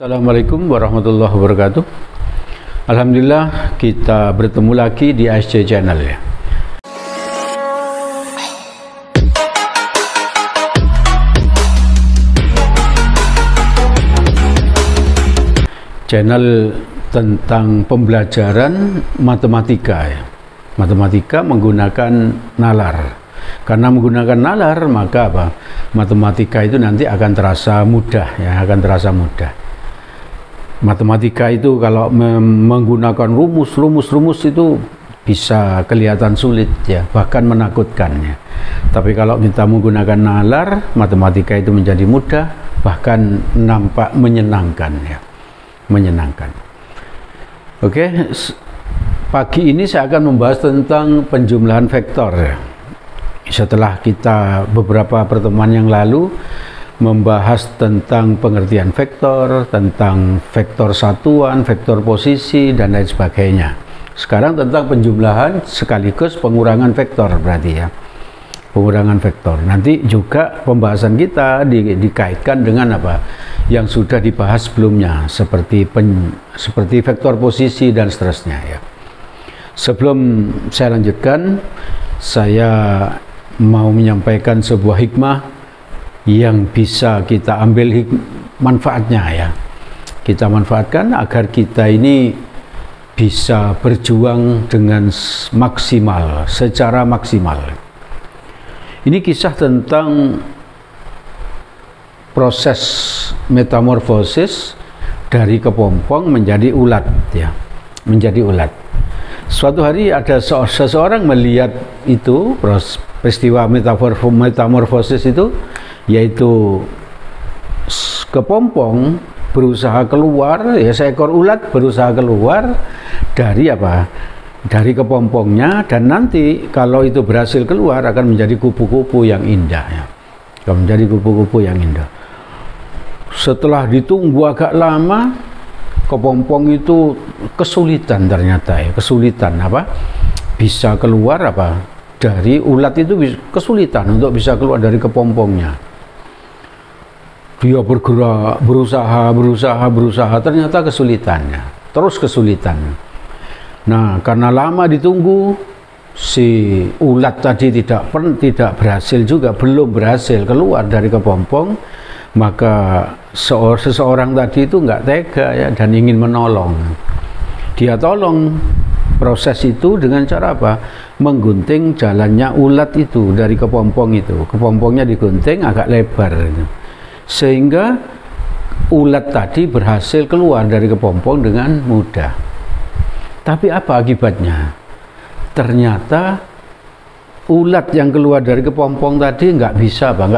Assalamualaikum warahmatullahi wabarakatuh. Alhamdulillah kita bertemu lagi di ASJ Channel ya. Channel tentang pembelajaran matematika ya. Matematika menggunakan nalar. Karena menggunakan nalar maka apa? Matematika itu nanti akan terasa mudah ya, akan terasa mudah. Matematika itu kalau menggunakan rumus itu bisa kelihatan sulit ya, bahkan menakutkan ya. Tapi kalau kita menggunakan nalar, matematika itu menjadi mudah, bahkan nampak menyenangkan ya. Menyenangkan. Oke, pagi ini saya akan membahas tentang penjumlahan vektor ya. Setelah kita beberapa pertemuan yang lalu membahas tentang pengertian vektor, tentang vektor satuan, vektor posisi, dan lain sebagainya. Sekarang tentang penjumlahan sekaligus pengurangan vektor berarti ya. Pengurangan vektor. Nanti juga pembahasan kita dikaitkan dengan apa yang sudah dibahas sebelumnya, seperti vektor posisi dan seterusnya ya. Sebelum saya lanjutkan, saya mau menyampaikan sebuah hikmah yang bisa kita ambil manfaatnya ya. Kita manfaatkan agar kita ini bisa berjuang dengan maksimal, secara maksimal. Ini kisah tentang proses metamorfosis dari kepompong menjadi ulat ya, menjadi ulat. Suatu hari ada seseorang melihat itu peristiwa metamorfosis itu, yaitu kepompong berusaha keluar ya, seekor ulat berusaha keluar dari apa? Dari kepompongnya, dan nanti kalau itu berhasil keluar akan menjadi kupu-kupu yang indah ya. Akan menjadi kupu-kupu yang indah. Setelah ditunggu agak lama, kepompong itu kesulitan ternyata ya, kesulitan apa? Bisa keluar apa? Dari ulat itu kesulitan untuk bisa keluar dari kepompongnya. Dia bergerak, berusaha, ternyata kesulitannya, terus kesulitan. Nah, karena lama ditunggu, si ulat tadi tidak berhasil juga, belum berhasil keluar dari kepompong, maka seseorang tadi itu nggak tega ya, dan ingin menolong. Dia tolong proses itu dengan cara apa? Menggunting jalannya ulat itu dari kepompong itu. Kepompongnya digunting agak lebar gitu, sehingga ulat tadi berhasil keluar dari kepompong dengan mudah. Tapi apa akibatnya? Ternyata ulat yang keluar dari kepompong tadi nggak bisa terbang,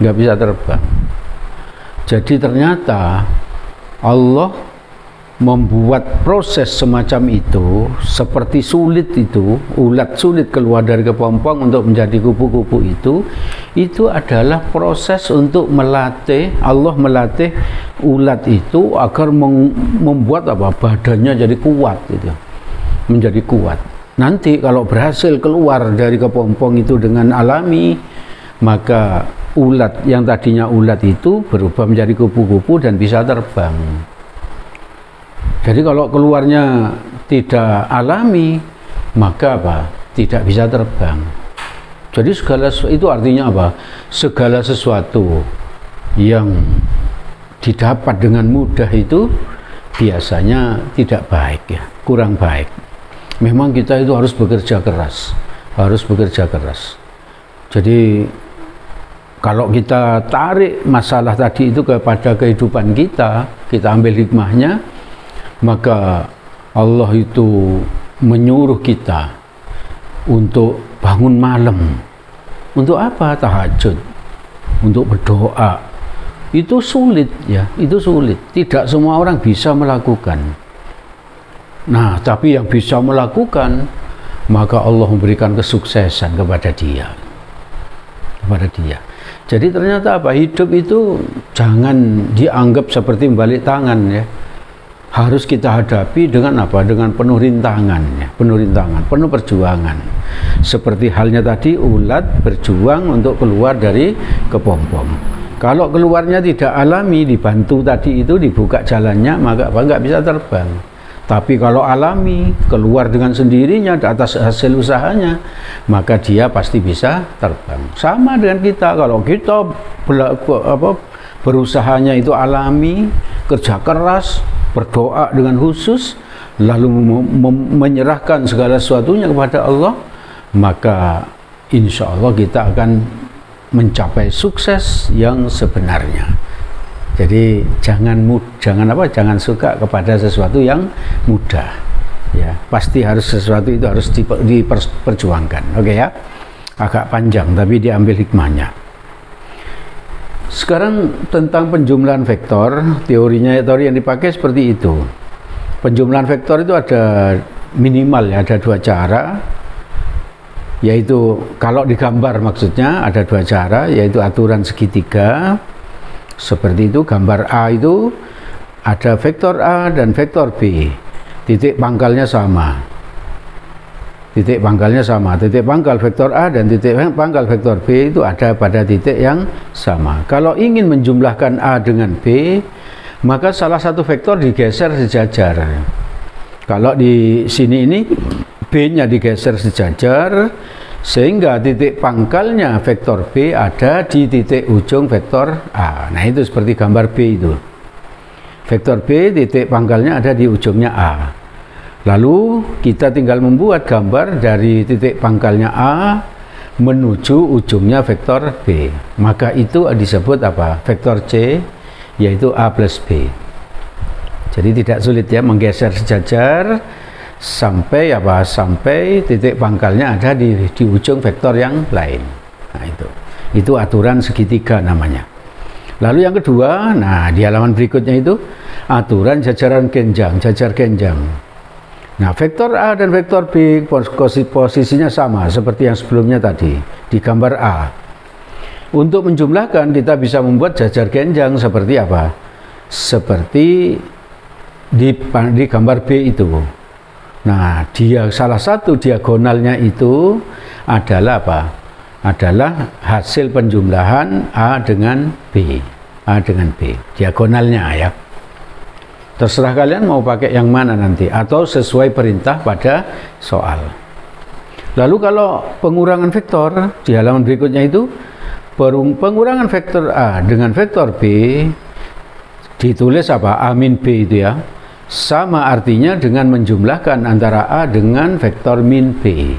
nggak bisa terbang. Jadi ternyata Allah membuat proses semacam itu, seperti sulit itu, ulat sulit keluar dari kepompong untuk menjadi kupu-kupu itu adalah proses untuk melatih, Allah melatih ulat itu agar membuat apa? Badannya jadi kuat gitu. Menjadi kuat. Nanti kalau berhasil keluar dari kepompong itu dengan alami, maka ulat yang tadinya ulat itu berubah menjadi kupu-kupu dan bisa terbang. Jadi kalau keluarnya tidak alami, maka apa? Tidak bisa terbang. Jadi segala itu artinya apa? Segala sesuatu yang didapat dengan mudah itu biasanya tidak baik ya, kurang baik. Memang kita itu harus bekerja keras, Jadi kalau kita tarik masalah tadi itu kepada kehidupan kita ambil hikmahnya, maka Allah itu menyuruh kita untuk bangun malam. Untuk apa? Tahajud, untuk berdoa. Itu sulit ya, itu sulit. Tidak semua orang bisa melakukan. Nah, tapi yang bisa melakukan, maka Allah memberikan kesuksesan kepada dia. Jadi ternyata apa? Hidup itu jangan dianggap seperti membalik tangan ya. Harus kita hadapi dengan apa? Dengan penuh rintangan ya, penuh perjuangan. Seperti halnya tadi ulat berjuang untuk keluar dari kepompong. Kalau keluarnya tidak alami, dibantu tadi itu, dibuka jalannya, maka nggak bisa terbang. Tapi kalau alami, keluar dengan sendirinya atas hasil usahanya, maka dia pasti bisa terbang. Sama dengan kita, kalau kita berusahanya itu alami, kerja keras, berdoa dengan khusus, lalu menyerahkan segala sesuatunya kepada Allah, maka insya Allah kita akan mencapai sukses yang sebenarnya. Jadi jangan suka kepada sesuatu yang mudah. Ya, pasti harus sesuatu itu harus diperjuangkan. Oke ya. Agak panjang tapi diambil hikmahnya. Sekarang tentang penjumlahan vektor, teori yang dipakai seperti itu. Penjumlahan vektor itu ada minimal ya, ada 2 cara. Yaitu kalau digambar maksudnya ada 2 cara, yaitu aturan segitiga. Seperti itu, gambar A itu ada vektor A dan vektor B. Titik pangkalnya sama. Titik pangkalnya sama. Titik pangkal vektor A dan titik pangkal vektor B itu ada pada titik yang sama. Kalau ingin menjumlahkan A dengan B, maka salah satu vektor digeser sejajar. Kalau di sini ini B-nya digeser sejajar, sehingga titik pangkalnya vektor B ada di titik ujung vektor A. Nah itu seperti gambar B itu. Vektor B titik pangkalnya ada di ujungnya A. Lalu kita tinggal membuat gambar dari titik pangkalnya A menuju ujungnya vektor B. Maka itu disebut apa? Vektor C, yaitu A plus B. Jadi tidak sulit ya, menggeser sejajar sampai titik pangkalnya ada di ujung vektor yang lain. Nah itu aturan segitiga namanya. Lalu yang kedua, nah di halaman berikutnya itu aturan jajaran genjang, jajar genjang. Nah vektor A dan vektor B posisinya sama seperti yang sebelumnya tadi di gambar A. Untuk menjumlahkan kita bisa membuat jajar genjang seperti apa? Seperti di gambar B itu. Nah, salah satu diagonalnya itu adalah apa? Adalah hasil penjumlahan A dengan B. A dengan B. Diagonalnya ya. Terserah kalian mau pakai yang mana nanti, atau sesuai perintah pada soal. Lalu kalau pengurangan vektor, di halaman berikutnya itu, pengurangan vektor A dengan vektor B, ditulis apa? A min B itu ya. Sama artinya dengan menjumlahkan antara A dengan vektor min B.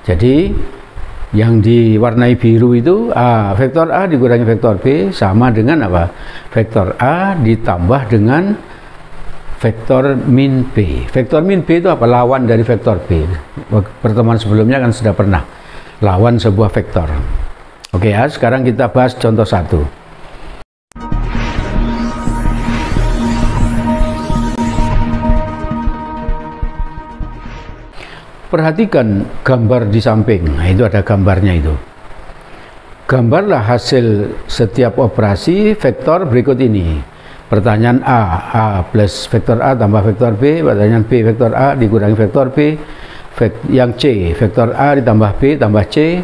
Jadi yang diwarnai biru itu vektor A dikurangi vektor B sama dengan apa? Vektor A ditambah dengan vektor min B. Vektor min B itu apa? Lawan dari vektor B. Pertemuan sebelumnya kan sudah pernah lawan sebuah vektor. Oke ya, sekarang kita bahas contoh 1. Perhatikan gambar di samping. Nah, itu ada gambarnya itu. Gambarlah hasil setiap operasi vektor berikut ini. Pertanyaan A plus vektor A tambah vektor B. Pertanyaan B, vektor A dikurangi vektor B. Yang C, vektor A ditambah B tambah C.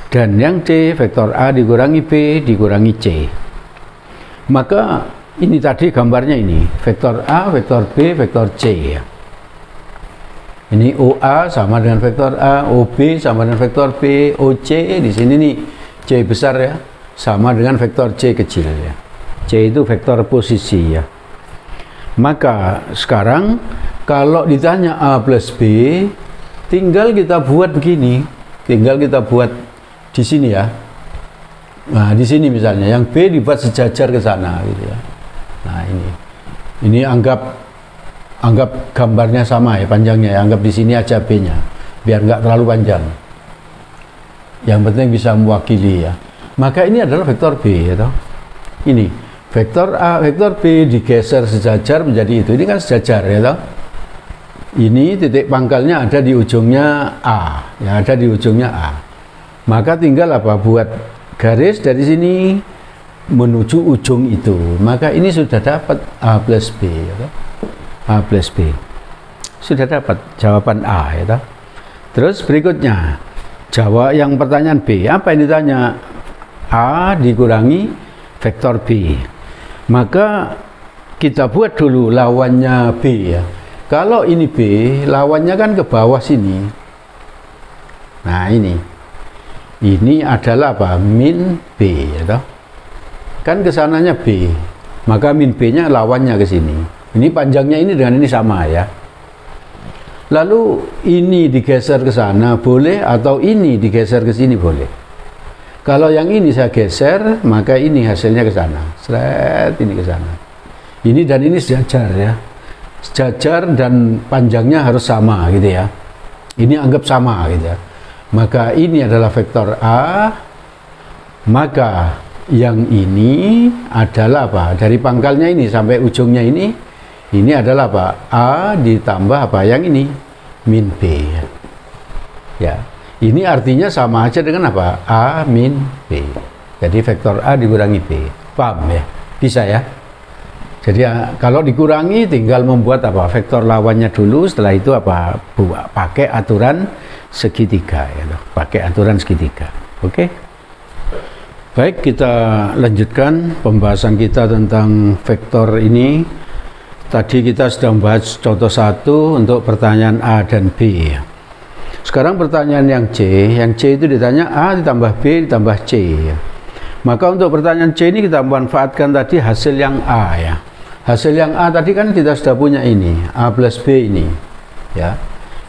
Dan yang D, vektor A dikurangi B dikurangi C. Maka ini tadi gambarnya ini. Vektor A, vektor B, vektor C ya. Ini OA sama dengan vektor A, OB sama dengan vektor B, OC di sini nih C besar ya, sama dengan vektor C kecil ya. C itu vektor posisi ya. Maka sekarang kalau ditanya A plus B, tinggal kita buat begini, tinggal kita buat di sini ya. Nah di sini misalnya, yang B dibuat sejajar ke sana gitu ya. Nah ini anggap gambarnya sama ya panjangnya ya. Anggap di sini aja B-nya biar nggak terlalu panjang, yang penting bisa mewakili ya. Maka ini adalah vektor B ya toh. Ini vektor A, vektor B digeser sejajar menjadi itu. Ini kan sejajar ya toh. Ini titik pangkalnya ada di ujungnya A ya, ada di ujungnya A. Maka tinggal apa? Buat garis dari sini menuju ujung itu. Maka ini sudah dapat A plus B ya toh. A plus B. Sudah dapat jawaban A ya toh. Terus berikutnya jawab yang pertanyaan B. Apa yang ditanya? A dikurangi vektor B. Maka kita buat dulu lawannya B ya. Kalau ini B, lawannya kan ke bawah sini. Nah ini adalah apa? Min B ya toh? Kan kesananya B, maka min B nya lawannya ke sini. Ini panjangnya ini dengan ini sama ya. Lalu ini digeser ke sana boleh, atau ini digeser ke sini boleh. Kalau yang ini saya geser, maka ini hasilnya ke sana. Seret ini ke sana. Ini dan ini sejajar ya. Sejajar dan panjangnya harus sama gitu ya. Ini anggap sama gitu ya. Maka ini adalah vektor A. Maka yang ini adalah apa? Dari pangkalnya ini sampai ujungnya ini adalah apa? A ditambah apa? Yang ini min B ya. Ini artinya sama aja dengan apa? A min B. Jadi vektor A dikurangi B. Paham ya? Bisa ya? Jadi kalau dikurangi tinggal membuat apa? Vektor lawannya dulu, setelah itu apa? Pakai aturan segitiga ya. Pakai aturan segitiga. Oke? Baik, kita lanjutkan pembahasan kita tentang vektor ini. Tadi kita sudah membahas contoh 1 untuk pertanyaan A dan B. Sekarang pertanyaan yang C itu ditanya A ditambah B ditambah C. Maka untuk pertanyaan C ini kita manfaatkan tadi hasil yang A ya. Hasil yang A tadi kan kita sudah punya ini, A plus B ini ya.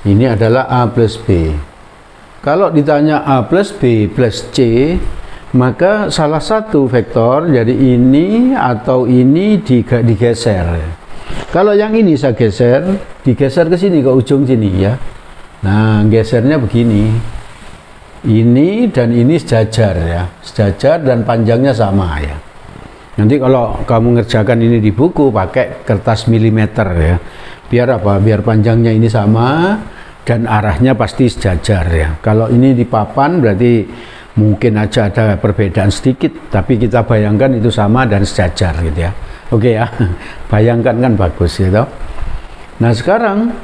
Ini adalah A plus B. Kalau ditanya A plus B plus C, maka salah satu vektor jadi ini atau ini digeser. Kalau yang ini saya geser, digeser ke sini, ke ujung sini ya. Nah, gesernya begini. Ini dan ini sejajar ya. Sejajar dan panjangnya sama ya. Nanti kalau kamu ngerjakan ini di buku pakai kertas milimeter ya. Biar apa? Biar panjangnya ini sama dan arahnya pasti sejajar ya. Kalau ini di papan berarti mungkin aja ada perbedaan sedikit, tapi kita bayangkan itu sama dan sejajar gitu ya. Oke ya, bayangkan kan bagus gitu. Nah sekarang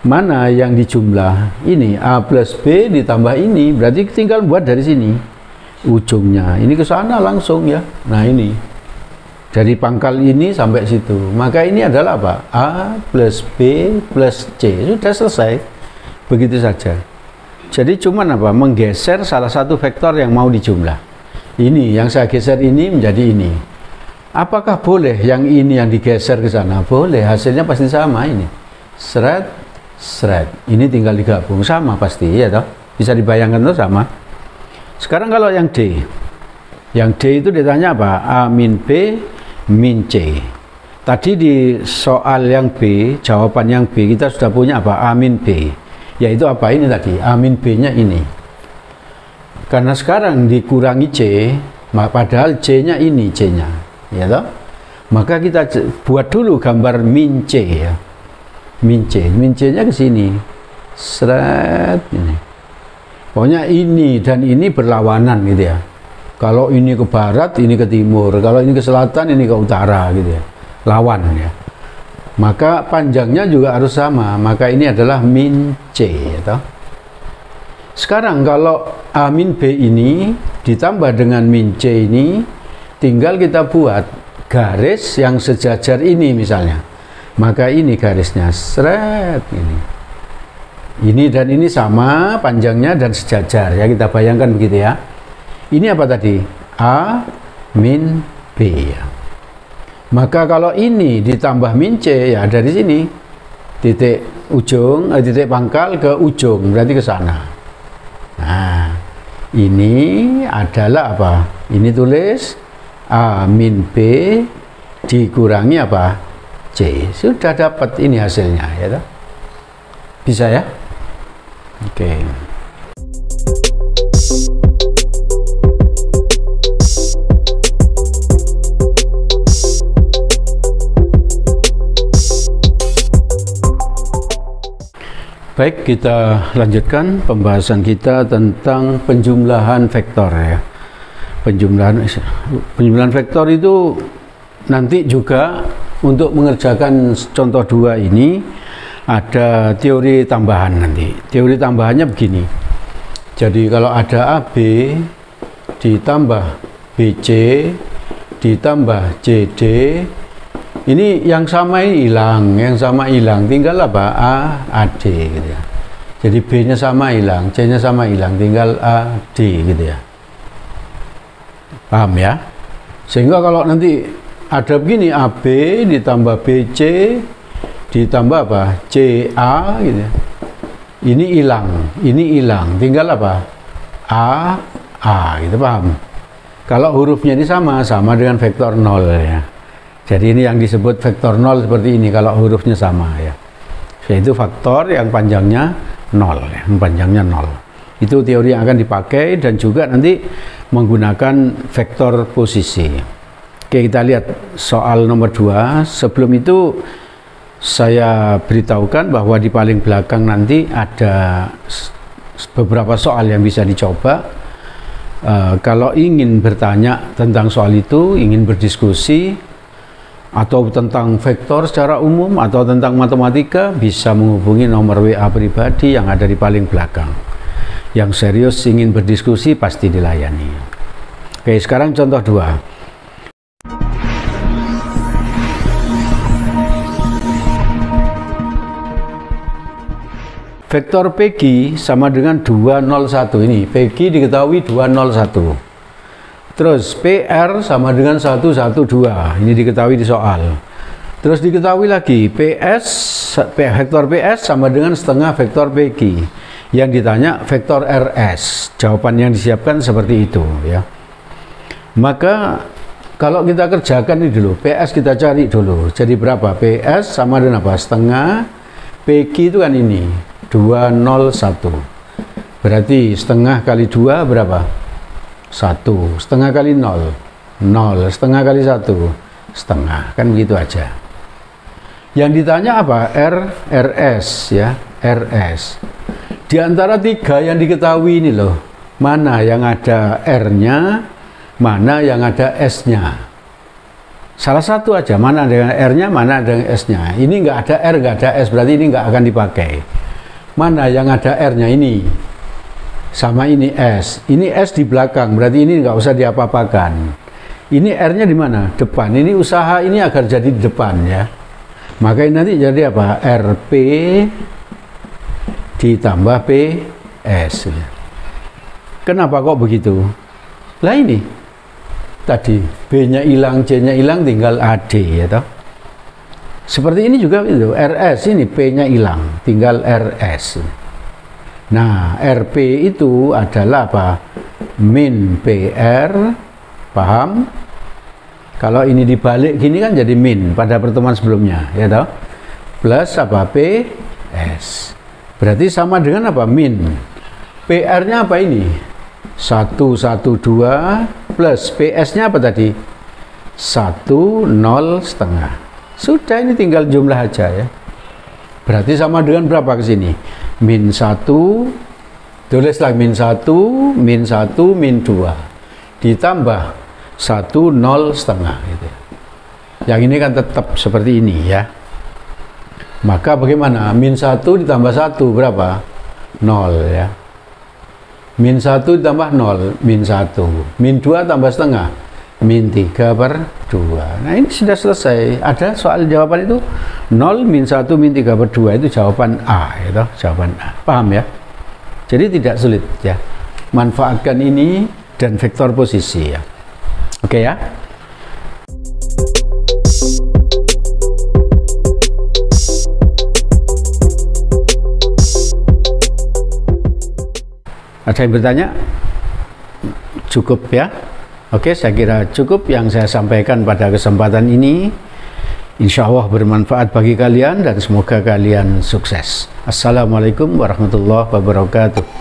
mana yang dijumlah? Ini A plus B ditambah ini, berarti tinggal buat dari sini ujungnya. Ini ke sana langsung ya. Nah ini dari pangkal ini sampai situ. Maka ini adalah apa? A plus B plus C. Sudah selesai. Begitu saja. Jadi cuman apa? Menggeser salah satu vektor yang mau dijumlah. Ini yang saya geser ini menjadi ini. Apakah boleh yang ini yang digeser ke sana? Boleh, hasilnya pasti sama ini. Seret, seret. Ini tinggal digabung sama pasti ya toh. Bisa dibayangkan tuh sama. Sekarang kalau yang D. Yang D itu ditanya apa? A min B min C. Tadi di soal yang B, jawaban yang B kita sudah punya apa? A min B. Yaitu apa ini tadi? A min B-nya ini. Karena sekarang dikurangi C, padahal C-nya ini C-nya. Ya toh? Maka kita buat dulu gambar min C ya. Min C-nya ke sini. Seret ini. Pokoknya ini dan ini berlawanan gitu ya. Kalau ini ke barat, ini ke timur. Kalau ini ke selatan, ini ke utara gitu ya. Lawan ya. Maka panjangnya juga harus sama. Maka ini adalah min C ya toh? Sekarang kalau A min B ini ditambah dengan min C ini, tinggal kita buat garis yang sejajar ini misalnya. Maka ini garisnya seret ini. Ini dan ini sama panjangnya dan sejajar ya, kita bayangkan begitu ya. Ini apa tadi? A min B ya. Maka kalau ini ditambah min C ya dari sini titik ujung, titik pangkal ke ujung berarti ke sana. Nah, ini adalah apa? Ini tulis A min B dikurangi apa? C. Sudah dapat ini hasilnya ya toh? Bisa ya? Oke. Baik, kita lanjutkan pembahasan kita tentang penjumlahan vektor ya. Penjumlahan vektor itu nanti juga untuk mengerjakan contoh 2 ini ada teori tambahan nanti. Teori tambahannya begini. Jadi kalau ada AB ditambah BC ditambah CD. Ini yang sama ini hilang, tinggal apa? AD gitu ya. Jadi B-nya sama hilang, C-nya sama hilang, tinggal AD gitu ya. Paham ya? Sehingga kalau nanti ada begini, AB ditambah BC ditambah apa? CA gitu ya. Ini hilang, tinggal apa? A gitu, paham? Kalau hurufnya ini sama dengan vektor 0 ya. Jadi ini yang disebut vektor 0 seperti ini kalau hurufnya sama ya. Yaitu faktor yang panjangnya 0 ya, panjangnya 0. Itu teori yang akan dipakai dan juga nanti menggunakan vektor posisi. Oke, kita lihat soal nomor 2. Sebelum itu saya beritahukan bahwa di paling belakang nanti ada beberapa soal yang bisa dicoba. Kalau ingin bertanya tentang soal itu, ingin berdiskusi, atau tentang vektor secara umum, atau tentang matematika, bisa menghubungi nomor WA pribadi yang ada di paling belakang. Yang serius ingin berdiskusi pasti dilayani. Oke, sekarang contoh 2. Vektor PQ sama dengan 201 ini. PQ diketahui 201. Terus PR sama dengan 112. Ini diketahui di soal. Terus diketahui lagi vektor PS sama dengan setengah vektor PQ. Yang ditanya vektor RS. Jawaban yang disiapkan seperti itu ya. Maka kalau kita kerjakan ini dulu, PS kita cari dulu. Jadi berapa? PS sama dengan apa? Setengah PQ itu kan ini 201. Berarti setengah kali 2 berapa? 1. Setengah kali 0 0. Setengah kali 1 setengah. Kan begitu aja. Yang ditanya apa? RS ya, RS. Di antara 3 yang diketahui ini loh, mana yang ada R-nya, mana yang ada S-nya. Salah satu aja, mana dengan R-nya, mana dengan S-nya. Ini nggak ada R, nggak ada S, berarti ini nggak akan dipakai. Mana yang ada R-nya ini, sama ini S. Ini S di belakang, berarti ini nggak usah diapa-apakan. Ini R-nya di mana? Depan. Ini usaha ini agar jadi di depan ya. Maka ini nanti jadi apa? RP ditambah PS. Kenapa kok begitu? Lah ini tadi B-nya hilang, C-nya hilang, tinggal AD ya toh. Seperti ini juga itu, RS ini P-nya hilang, tinggal RS. Nah, RP itu adalah apa? Min PR, paham? Kalau ini dibalik gini kan jadi min pada pertemuan sebelumnya, ya toh? Plus apa? PS. Berarti sama dengan apa? Min. PR-nya apa ini? 112 plus PS-nya apa tadi? 1 0 setengah. Sudah, ini tinggal jumlah aja ya. Berarti sama dengan berapa ke sini? Min 1, tulislah min 1, min 1, min 2. Ditambah 1 0 setengah gitu. Yang ini kan tetap seperti ini ya. Maka bagaimana? Min 1 ditambah 1 berapa? 0 ya. Min 1 ditambah 0, min 1. Min 2 tambah setengah, min 3/2. Nah ini sudah selesai. Ada soal jawaban itu 0 min 1 min 3/2 itu jawaban A itu, jawaban A. Paham ya? Jadi tidak sulit ya. Manfaatkan ini dan vektor posisi ya. Oke ya. Ada yang bertanya? Cukup ya? Oke, saya kira cukup yang saya sampaikan pada kesempatan ini. Insya Allah bermanfaat bagi kalian dan semoga kalian sukses. Assalamualaikum warahmatullahi wabarakatuh.